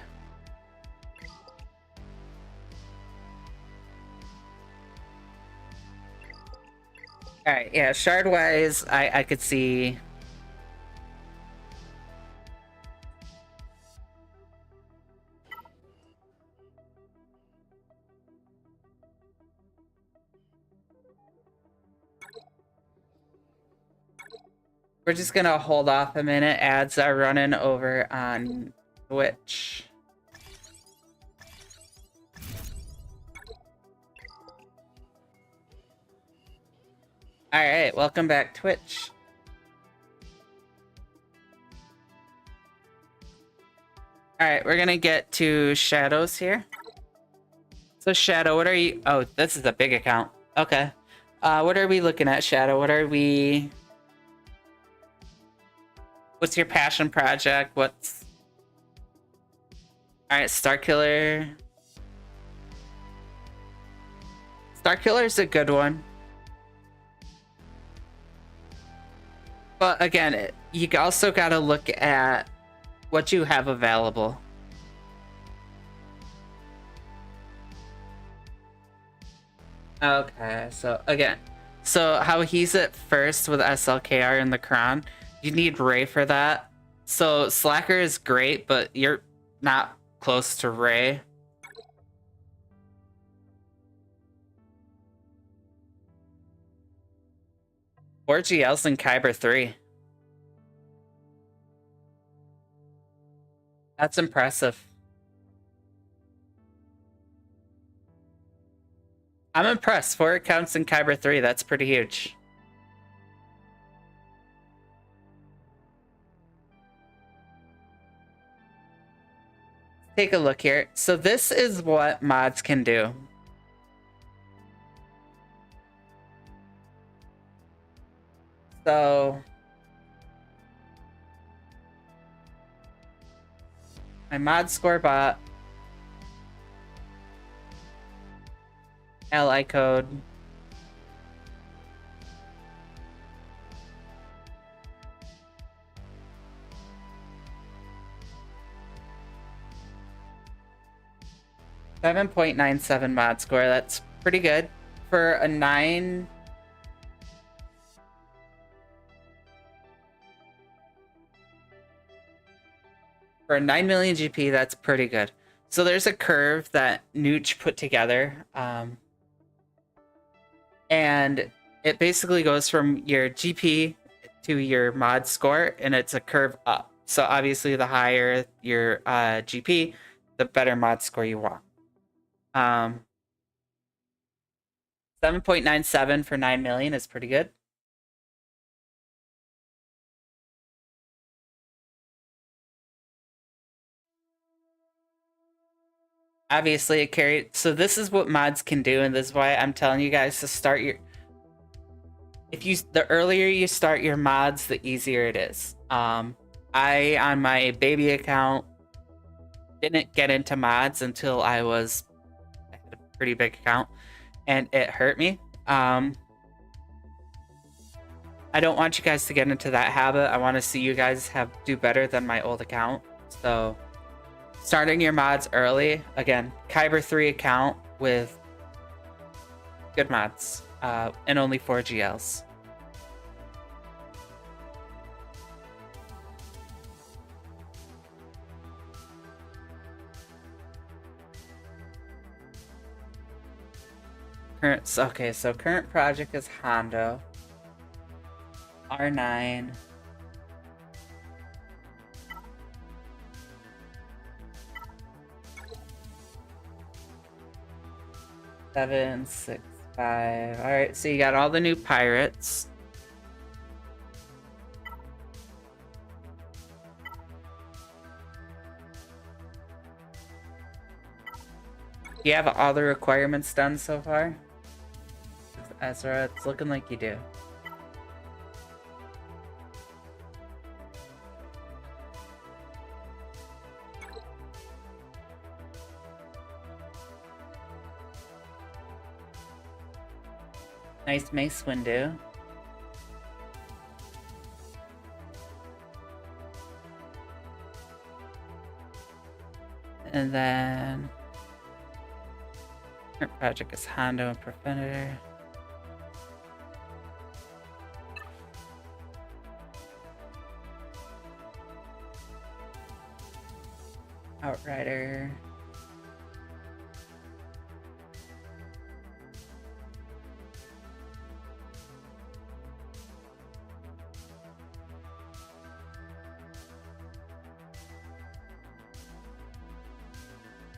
Alright, yeah, shard-wise, I could see... We're just gonna hold off a minute. Ads are running over on Twitch. Alright, welcome back, Twitch. All right, we're gonna get to shadows here. So Shadow, what are you? Oh, this is a big account. Okay. What are we looking at, Shadow? What's your passion project? What's... All right, Starkiller. Starkiller's a good one. But again, you also got to look at what you have available. Okay, so again, so how he's at first with SLKR in the Kron, you need Ray for that. So Slacker is great, but you're not close to Ray. Or GLs and Kyber 3. That's impressive. I'm impressed. 4 accounts in Kyber 3. That's pretty huge. Take a look here. So this is what mods can do. So my mod score bot, li code, .97 mod score. That's pretty good for a 9. For a 9 million GP, that's pretty good. So there's a curve that Nooch put together. And it basically goes from your GP to your mod score, and it's a curve up. So obviously the higher your GP, the better mod score you want. 7.97 for 9 million is pretty good. Obviously it carried, so this is what mods can do, and this is why I'm telling you guys to start your, the earlier you start your mods, the easier it is. I, on my baby account, didn't get into mods until I had a pretty big account, and it hurt me. I don't want you guys to get into that habit. I want to see you guys do better than my old account. So starting your mods early, again, Kyber 3 account with good mods, and only 4 GLs. Okay, so current project is Hondo, R9. Seven, 6, 5. All right, so you got all the new pirates. You have all the requirements done so far? Ezra, it's looking like you do. Nice Mace Windu. And then our project is Hondo and Profanator. Outrider.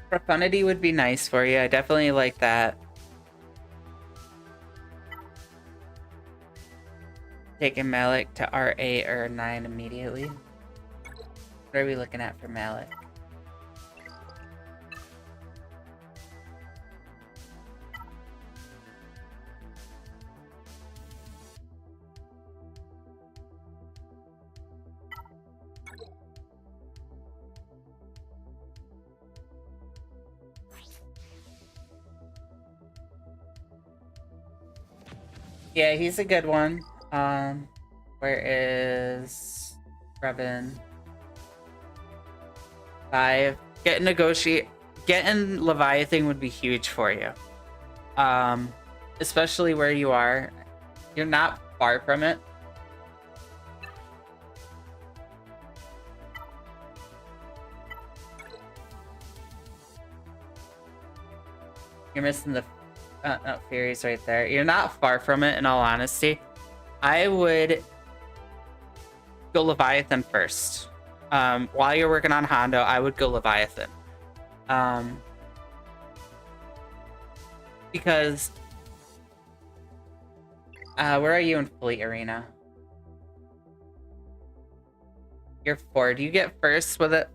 Profundity would be nice for you. I definitely like that. Taking Malik to R8 or 9 immediately. What are we looking at for Malik? Yeah, he's a good one. Where is Revan? 5. Getting Leviathan would be huge for you. Especially where you are. You're not far from it. You're missing the Fury's right there. You're not far from it, in all honesty. I would go Leviathan first. While you're working on Hondo, I would go Leviathan. Because where are you in Fleet Arena? You're 4. Do you get first with it?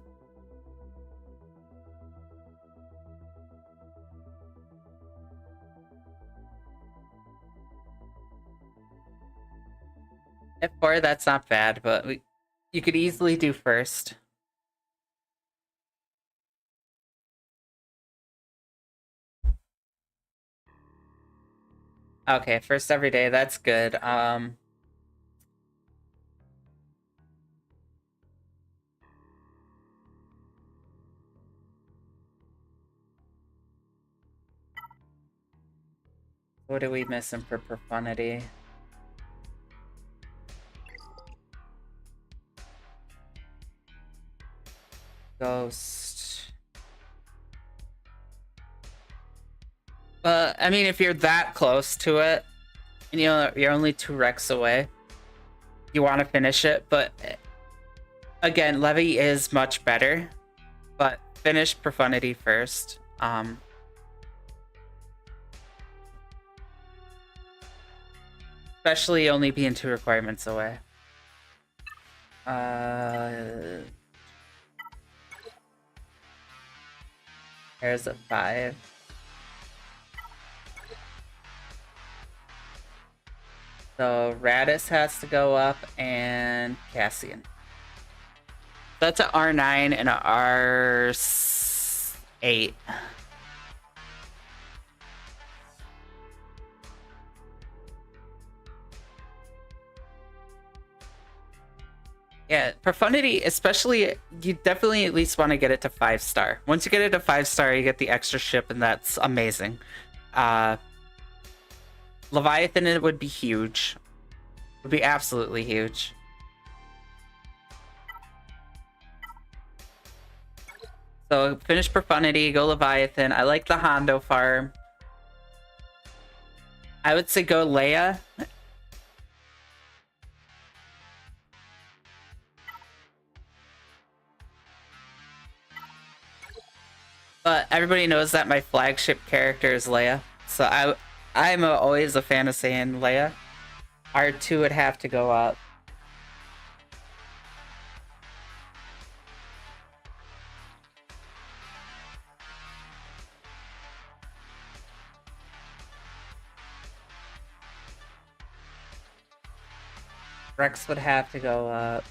At 4, that's not bad, but you could easily do first. Okay, first every day, that's good. What are we missing for profundity? Ghost. I mean, if you're that close to it, and you're only 2 wrecks away, you want to finish it. But again, Levy is much better, but finish profundity first. Especially only being 2 requirements away. There's a 5. So Radis has to go up and Cassian. That's an R9 and an R8. Yeah, profundity, especially, you definitely at least want to get it to 5-star. Once you get it to 5-star, you get the extra ship, and that's amazing. Leviathan, it would be huge. It would be absolutely huge. So finish profundity, go Leviathan. I like the Hondo farm. I would say go Leia. But everybody knows that my flagship character is Leia. So I'm always a fan of saying Leia. R2 would have to go up. Rex would have to go up.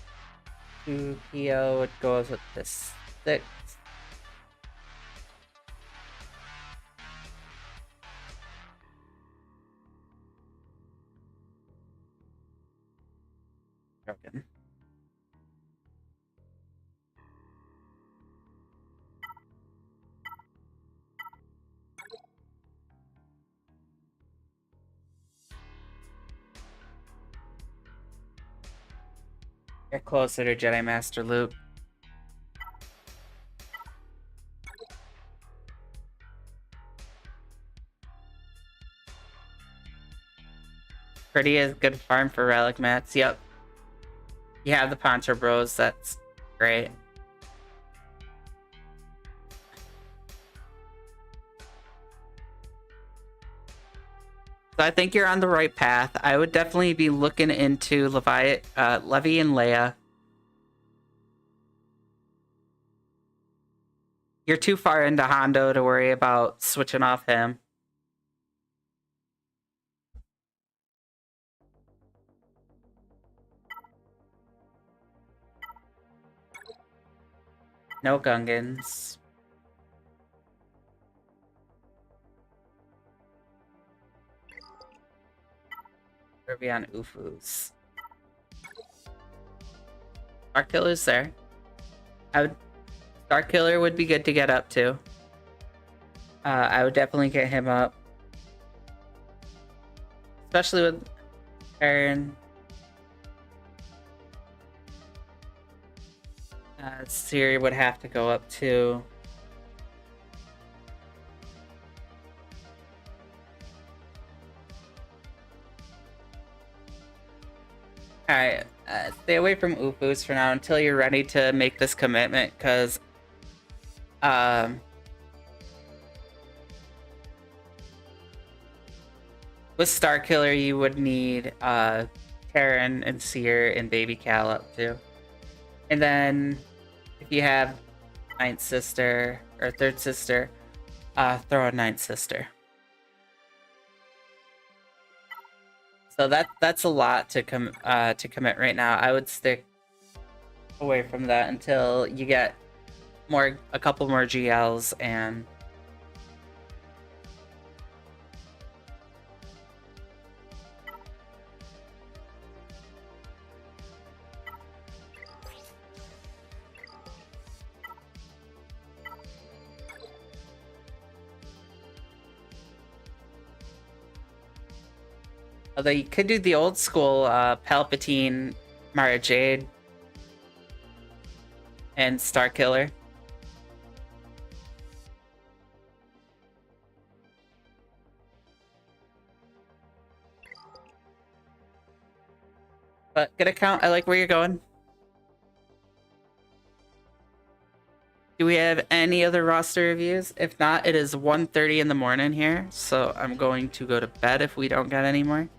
2 PO would go with this 6. Broken. You're closer to Jedi Master Luke. Pretty is good farm for relic mats. Yep. You have the Poncho Bros. That's great. So I think you're on the right path. I would definitely be looking into Levy and Leia. You're too far into Hondo to worry about switching off him. No Gungans. Or be on Ufus. Star Killer's there. Star Killer would be good to get up to. I would definitely get him up. Especially with Aaron. Siri would have to go up too. Alright, stay away from Ufus for now until you're ready to make this commitment, because with Star Killer you would need Terran and Seer and Baby Cal up too. And then if you have Ninth Sister or Third Sister, throw a Ninth Sister. So that's a lot to commit right now. I would stick away from that until you get a couple more GLs and although you could do the old school Palpatine, Mara Jade, and Star Killer. But good account. I like where you're going. Do we have any other roster reviews? If not, it is 1:30 in the morning here, so I'm going to go to bed if we don't get any more.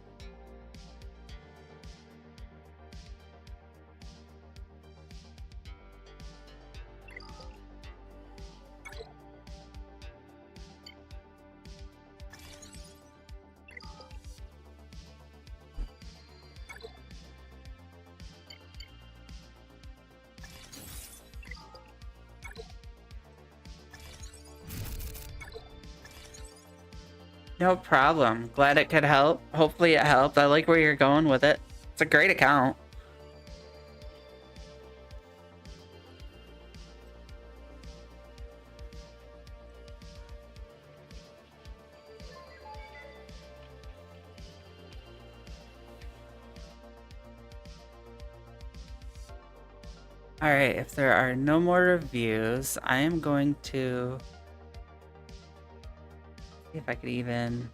No problem. Glad it could help. Hopefully it helped. I like where you're going with it. It's a great account. Alright, if there are no more reviews, I am going to see if I could even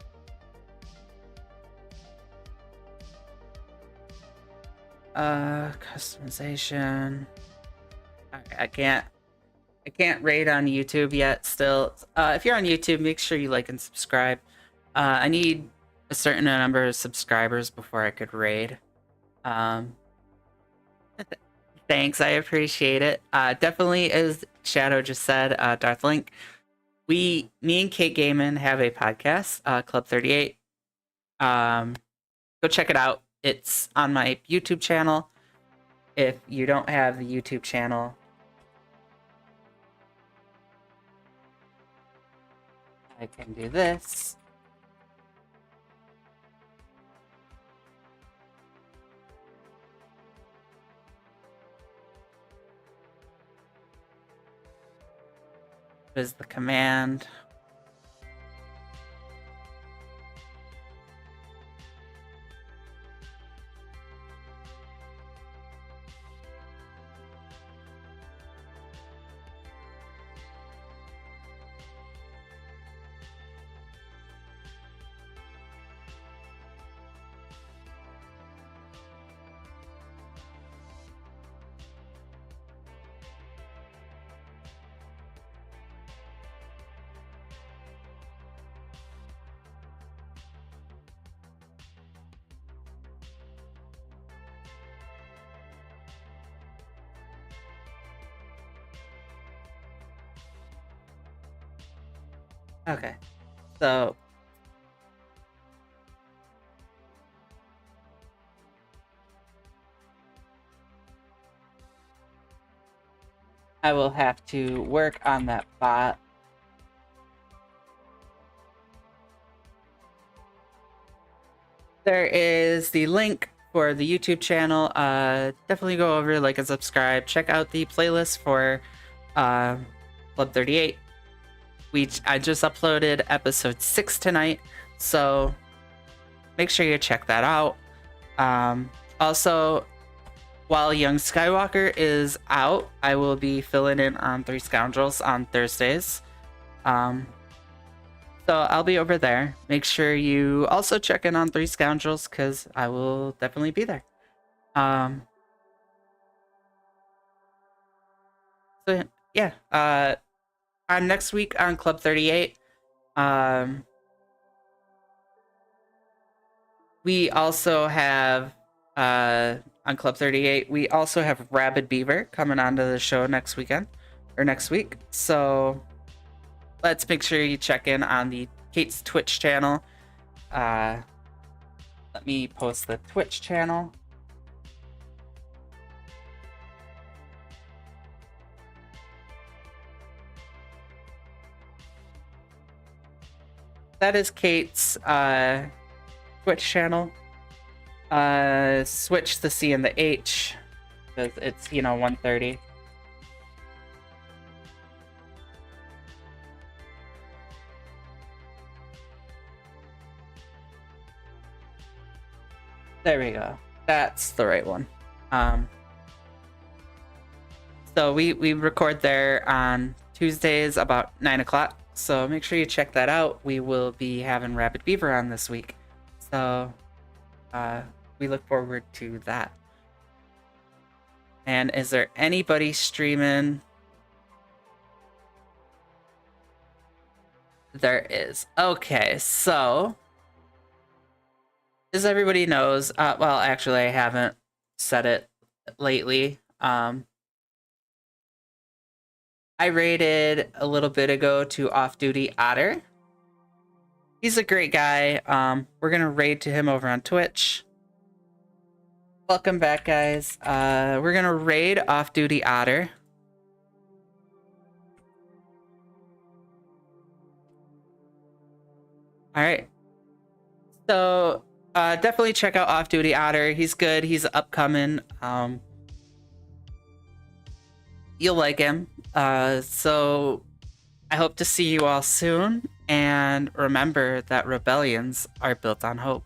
customization. I can't raid on YouTube yet still. If you're on YouTube, make sure you like and subscribe. I need a certain number of subscribers before I could raid. Thanks, I appreciate it. Definitely, as Shadow just said, Darth Link, me and Kate Gaiman have a podcast, Club 38. Go check it out. It's on my YouTube channel. If you don't have the YouTube channel, I can do this. What is the command? Okay, so I will have to work on that bot. There is the link for the YouTube channel. Definitely go over, like, and subscribe. Check out the playlist for Club 38. I just uploaded episode 6 tonight, so make sure you check that out. Also, while Young Skywalker is out, I will be filling in on Three Scoundrels on Thursdays. So I'll be over there. Make sure you also check in on Three Scoundrels, because I will definitely be there. So yeah, on next week on Club 38, we also have on Club 38, we also have Rabid Beaver coming onto the show next weekend or next week. So let's make sure you check in on the Kate's Twitch channel. Let me post the Twitch channel. That is Kate's Twitch channel. Switch the C and the H, because it's, 1:30. There we go. That's the right one. So we record there on Tuesdays about 9 o'clock. So make sure you check that out. We will be having Rabid Beaver on this week. So we look forward to that. And is there anybody streaming? There is. Okay, so as everybody knows, well, actually, I haven't said it lately. I raided a little bit ago to Off Duty Otter. He's a great guy. We're gonna raid to him over on Twitch. Welcome back, guys. We're gonna raid Off Duty Otter. All right. So definitely check out Off Duty Otter. He's good. He's upcoming. You'll like him. So I hope to see you all soon. And remember that rebellions are built on hope.